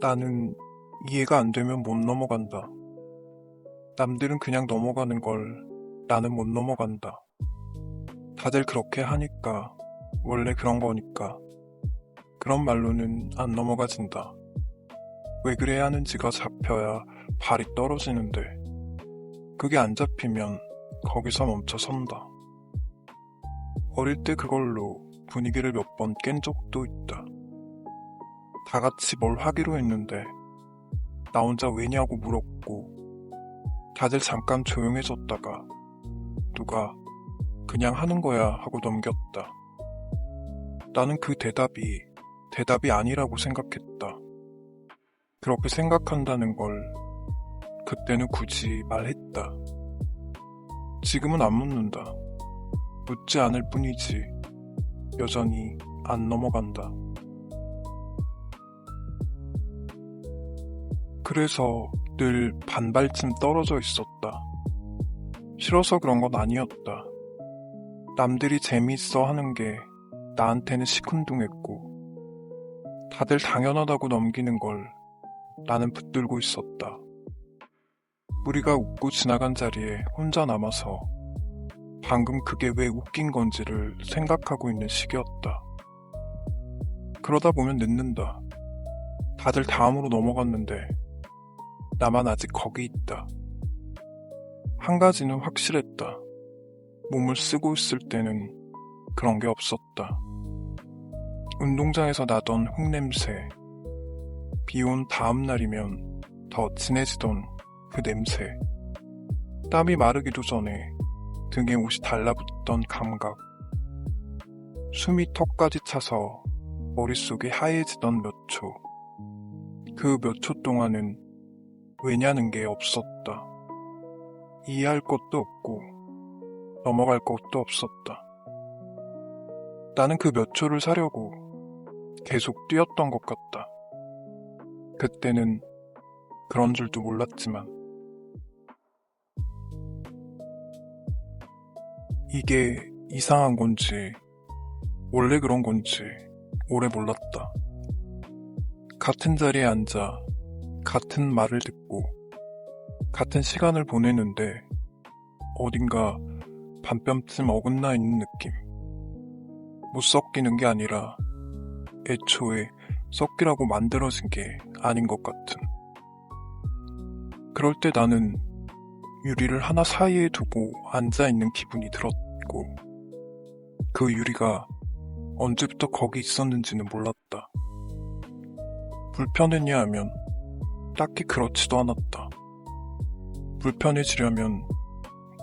나는 이해가 안 되면 못 넘어간다. 남들은 그냥 넘어가는 걸 나는 못 넘어간다. 다들 그렇게 하니까, 원래 그런 거니까. 그런 말로는 안 넘어가진다. 왜 그래야 하는지가 잡혀야 발이 떨어지는데, 그게 안 잡히면 거기서 멈춰 선다. 어릴 때 그걸로 분위기를 몇 번 깬 적도 있다. 다 같이 뭘 하기로 했는데, 나 혼자 왜냐고 물었고, 다들 잠깐 조용해졌다가 누가 그냥 하는 거야 하고 넘겼다. 나는 그 대답이 아니라고 생각했다. 그렇게 생각한다는 걸 그때는 굳이 말했다. 지금은 안 묻는다. 묻지 않을 뿐이지 여전히 안 넘어간다. 그래서 늘 반발쯤 떨어져 있었다. 싫어서 그런 건 아니었다. 남들이 재미있어 하는 게 나한테는 시큰둥했고, 다들 당연하다고 넘기는 걸 나는 붙들고 있었다. 우리가 웃고 지나간 자리에 혼자 남아서 방금 그게 왜 웃긴 건지를 생각하고 있는 시기였다. 그러다 보면 늦는다. 다들 다음으로 넘어갔는데 나만 아직 거기 있다. 한 가지는 확실했다. 몸을 쓰고 있을 때는 그런 게 없었다. 운동장에서 나던 흙냄새, 비 온 다음 날이면 더 진해지던 그 냄새, 땀이 마르기도 전에 등에 옷이 달라붙던 감각, 숨이 턱까지 차서 머릿속이 하얘지던 몇 초, 그 몇 초 동안은 왜냐는 게 없었다. 이해할 것도 없고 넘어갈 것도 없었다. 나는 그 몇 초를 사려고 계속 뛰었던 것 같다. 그때는 그런 줄도 몰랐지만 이게 이상한 건지 원래 그런 건지 오래 몰랐다. 같은 자리에 앉아 같은 말을 듣고 같은 시간을 보내는데 어딘가 반뼘쯤 어긋나 있는 느낌. 못 섞이는 게 아니라 애초에 섞이라고 만들어진 게 아닌 것 같은. 그럴 때 나는 유리를 하나 사이에 두고 앉아있는 기분이 들었고, 그 유리가 언제부터 거기 있었는지는 몰랐다. 불편했냐 하면 딱히 그렇지도 않았다. 불편해지려면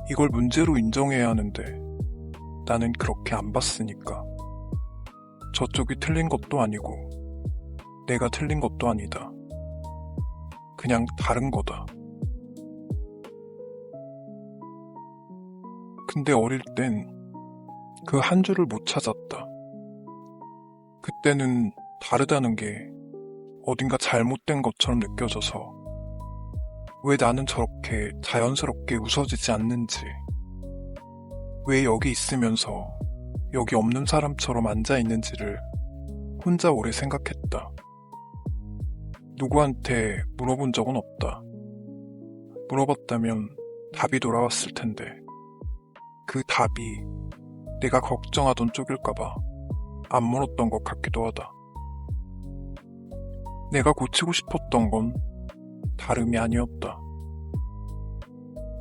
이걸 문제로 인정해야 하는데 나는 그렇게 안 봤으니까. 저쪽이 틀린 것도 아니고 내가 틀린 것도 아니다. 그냥 다른 거다. 근데 어릴 땐 그 한 줄을 못 찾았다. 그때는 다르다는 게 어딘가 잘못된 것처럼 느껴져서 왜 나는 저렇게 자연스럽게 웃어지지 않는지, 왜 여기 있으면서 여기 없는 사람처럼 앉아있는지를 혼자 오래 생각했다. 누구한테 물어본 적은 없다. 물어봤다면 답이 돌아왔을 텐데 그 답이 내가 걱정하던 쪽일까봐 안 물었던 것 같기도 하다. 내가 고치고 싶었던 건 다름이 아니었다.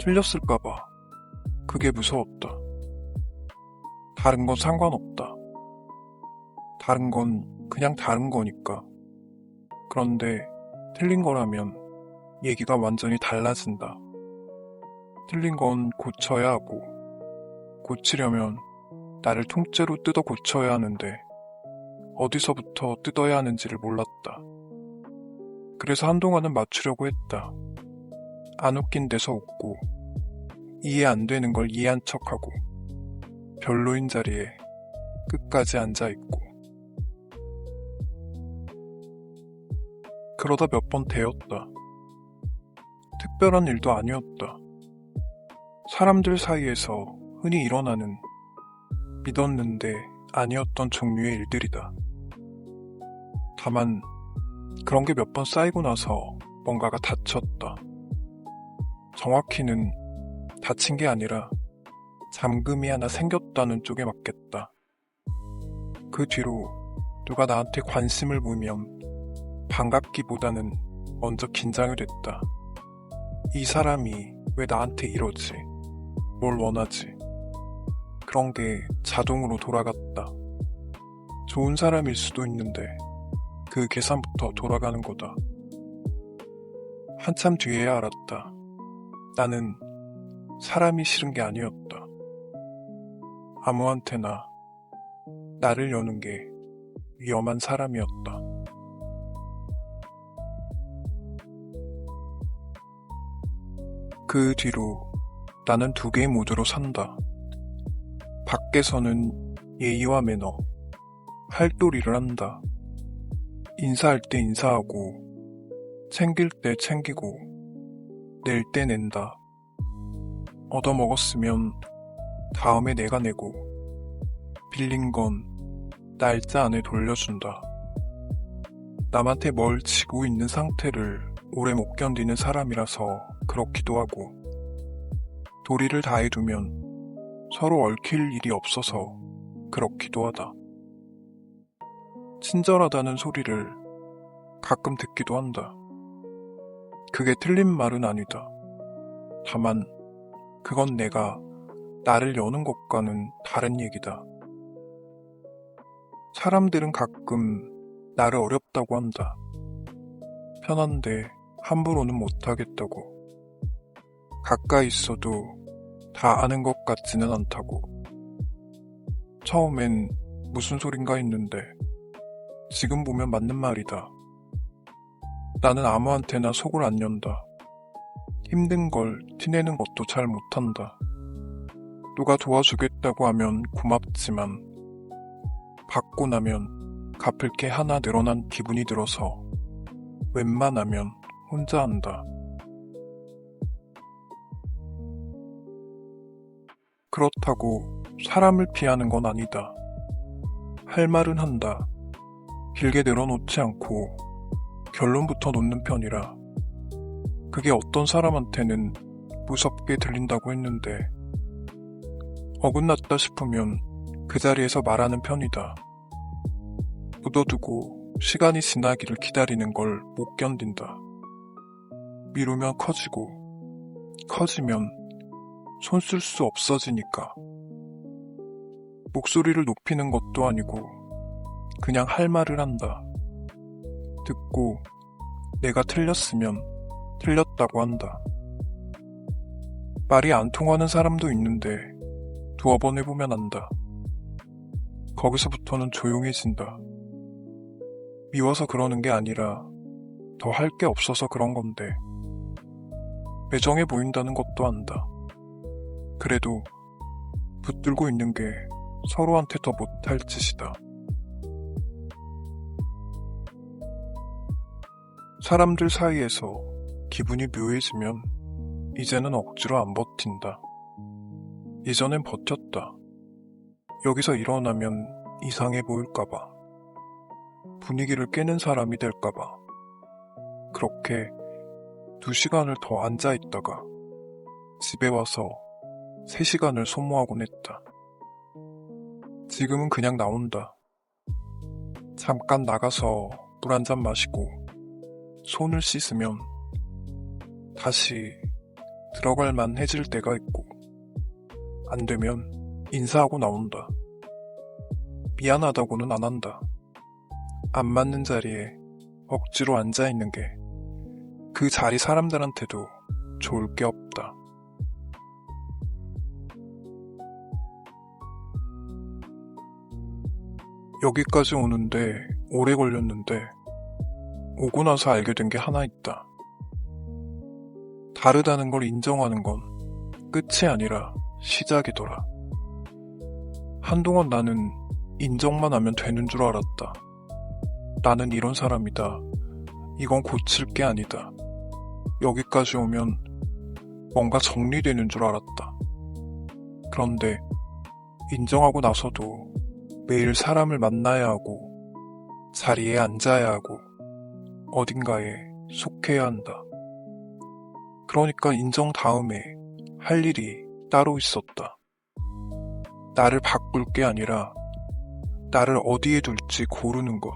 틀렸을까봐 그게 무서웠다. 다른 건 상관없다. 다른 건 그냥 다른 거니까. 그런데 틀린 거라면 얘기가 완전히 달라진다. 틀린 건 고쳐야 하고, 고치려면 나를 통째로 뜯어 고쳐야 하는데 어디서부터 뜯어야 하는지를 몰랐다. 그래서 한동안은 맞추려고 했다. 안 웃긴 데서 웃고, 이해 안 되는 걸 이해한 척하고, 별로인 자리에 끝까지 앉아있고. 그러다 몇 번 데였다. 특별한 일도 아니었다. 사람들 사이에서 흔히 일어나는 믿었는데 아니었던 종류의 일들이다. 다만 그런 게 몇 번 쌓이고 나서 뭔가가 닫혔다. 정확히는 닫힌 게 아니라 잠금이 하나 생겼다는 쪽에 맞겠다. 그 뒤로 누가 나한테 관심을 보이면 반갑기보다는 먼저 긴장이 됐다. 이 사람이 왜 나한테 이러지? 뭘 원하지? 그런 게 자동으로 돌아갔다. 좋은 사람일 수도 있는데 그 계산부터 돌아가는 거다. 한참 뒤에야 알았다. 나는 사람이 싫은 게 아니었다. 아무한테나 나를 여는 게 위험한 사람이었다. 그 뒤로 나는 두 개의 모드로 산다. 밖에서는 예의와 매너, 할도리를 한다. 인사할 때 인사하고, 챙길 때 챙기고, 낼 때 낸다. 얻어먹었으면 다음에 내가 내고, 빌린 건 날짜 안에 돌려준다. 남한테 뭘 지고 있는 상태를 오래 못 견디는 사람이라서 그렇기도 하고, 도리를 다해두면 서로 얽힐 일이 없어서 그렇기도 하다. 친절하다는 소리를 가끔 듣기도 한다. 그게 틀린 말은 아니다. 다만 그건 내가 나를 여는 것과는 다른 얘기다. 사람들은 가끔 나를 어렵다고 한다. 편한데 함부로는 못하겠다고. 가까이 있어도 다 아는 것 같지는 않다고. 처음엔 무슨 소린가 했는데 지금 보면 맞는 말이다. 나는 아무한테나 속을 안 연다. 힘든 걸 티내는 것도 잘 못한다. 누가 도와주겠다고 하면 고맙지만 받고 나면 갚을 게 하나 늘어난 기분이 들어서 웬만하면 혼자 한다. 그렇다고 사람을 피하는 건 아니다. 할 말은 한다. 길게 늘어놓지 않고 결론부터 놓는 편이라 그게 어떤 사람한테는 무섭게 들린다고 했는데 어긋났다 싶으면 그 자리에서 말하는 편이다. 묻어두고 시간이 지나기를 기다리는 걸 못 견딘다. 미루면 커지고 커지면 손 쓸 수 없어지니까. 목소리를 높이는 것도 아니고 그냥 할 말을 한다. 듣고 내가 틀렸으면 틀렸다고 한다. 말이 안 통하는 사람도 있는데 두어 번 해보면 안다. 거기서부터는 조용해진다. 미워서 그러는 게 아니라 더 할 게 없어서 그런 건데 매정해 보인다는 것도 안다. 그래도 붙들고 있는 게 서로한테 더 못할 짓이다. 사람들 사이에서 기분이 묘해지면 이제는 억지로 안 버틴다. 예전엔 버텼다. 여기서 일어나면 이상해 보일까봐. 분위기를 깨는 사람이 될까봐. 그렇게 2시간을 더 앉아있다가 집에 와서 3시간을 소모하곤 했다. 지금은 그냥 나온다. 잠깐 나가서 물 한 잔 마시고 손을 씻으면 다시 들어갈 만해질 때가 있고 안 되면 인사하고 나온다. 미안하다고는 안 한다. 안 맞는 자리에 억지로 앉아있는 게 그 자리 사람들한테도 좋을 게 없다. 여기까지 오는데 오래 걸렸는데 오고 나서 알게 된 게 하나 있다. 다르다는 걸 인정하는 건 끝이 아니라 시작이더라. 한동안 나는 인정만 하면 되는 줄 알았다. 나는 이런 사람이다. 이건 고칠 게 아니다. 여기까지 오면 뭔가 정리되는 줄 알았다. 그런데 인정하고 나서도 매일 사람을 만나야 하고 자리에 앉아야 하고 어딘가에 속해야 한다. 그러니까 인정 다음에 할 일이 따로 있었다. 나를 바꿀 게 아니라 나를 어디에 둘지 고르는 것.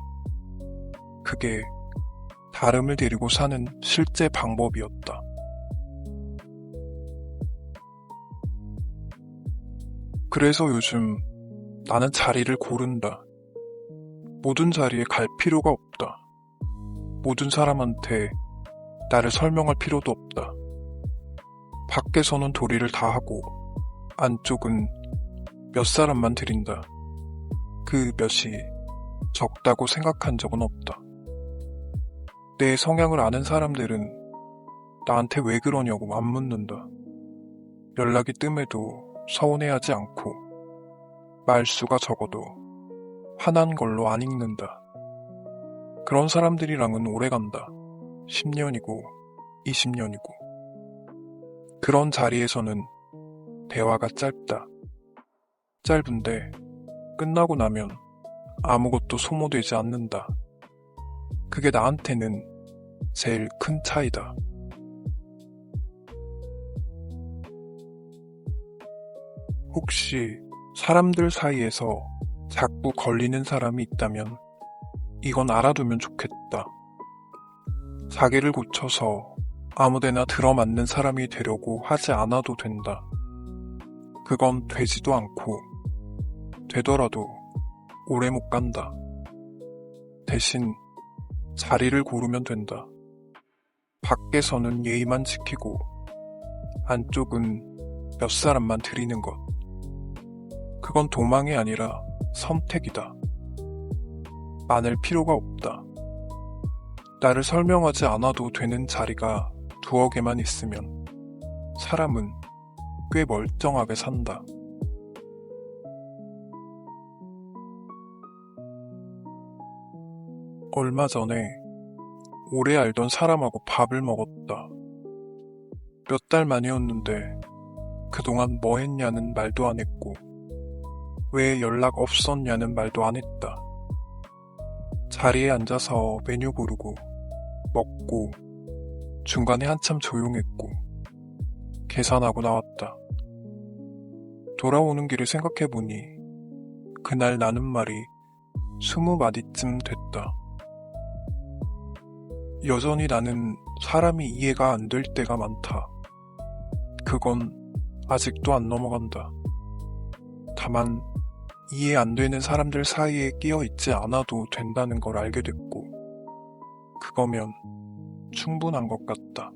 그게 다름을 데리고 사는 실제 방법이었다. 그래서 요즘 나는 자리를 고른다. 모든 자리에 갈 필요가 없다. 모든 사람한테 나를 설명할 필요도 없다. 밖에서는 도리를 다 하고 안쪽은 몇 사람만 들인다. 그 몇이 적다고 생각한 적은 없다. 내 성향을 아는 사람들은 나한테 왜 그러냐고 안 묻는다. 연락이 뜸해도 서운해하지 않고 말수가 적어도 화난 걸로 안 읽는다. 그런 사람들이랑은 오래간다. 10년이고 20년이고. 그런 자리에서는 대화가 짧다. 짧은데 끝나고 나면 아무것도 소모되지 않는다. 그게 나한테는 제일 큰 차이다. 혹시 사람들 사이에서 자꾸 걸리는 사람이 있다면 이건 알아두면 좋겠다. 자기를 고쳐서 아무데나 들어맞는 사람이 되려고 하지 않아도 된다. 그건 되지도 않고 되더라도 오래 못 간다. 대신 자리를 고르면 된다. 밖에서는 예의만 지키고 안쪽은 몇 사람만 들이는 것. 그건 도망이 아니라 선택이다. 많을 필요가 없다. 나를 설명하지 않아도 되는 자리가 두어 개만 있으면 사람은 꽤 멀쩡하게 산다. 얼마 전에 오래 알던 사람하고 밥을 먹었다. 몇 달 만이었는데 그동안 뭐 했냐는 말도 안 했고 왜 연락 없었냐는 말도 안 했다. 자리에 앉아서 메뉴 고르고 먹고 중간에 한참 조용했고 계산하고 나왔다. 돌아오는 길에 생각해보니 그날 나눈 말이 20마디쯤 됐다. 여전히 나는 사람이 이해가 안 될 때가 많다. 그건 아직도 안 넘어간다. 다만 이해 안 되는 사람들 사이에 끼어 있지 않아도 된다는 걸 알게 됐고 그거면 충분한 것 같다.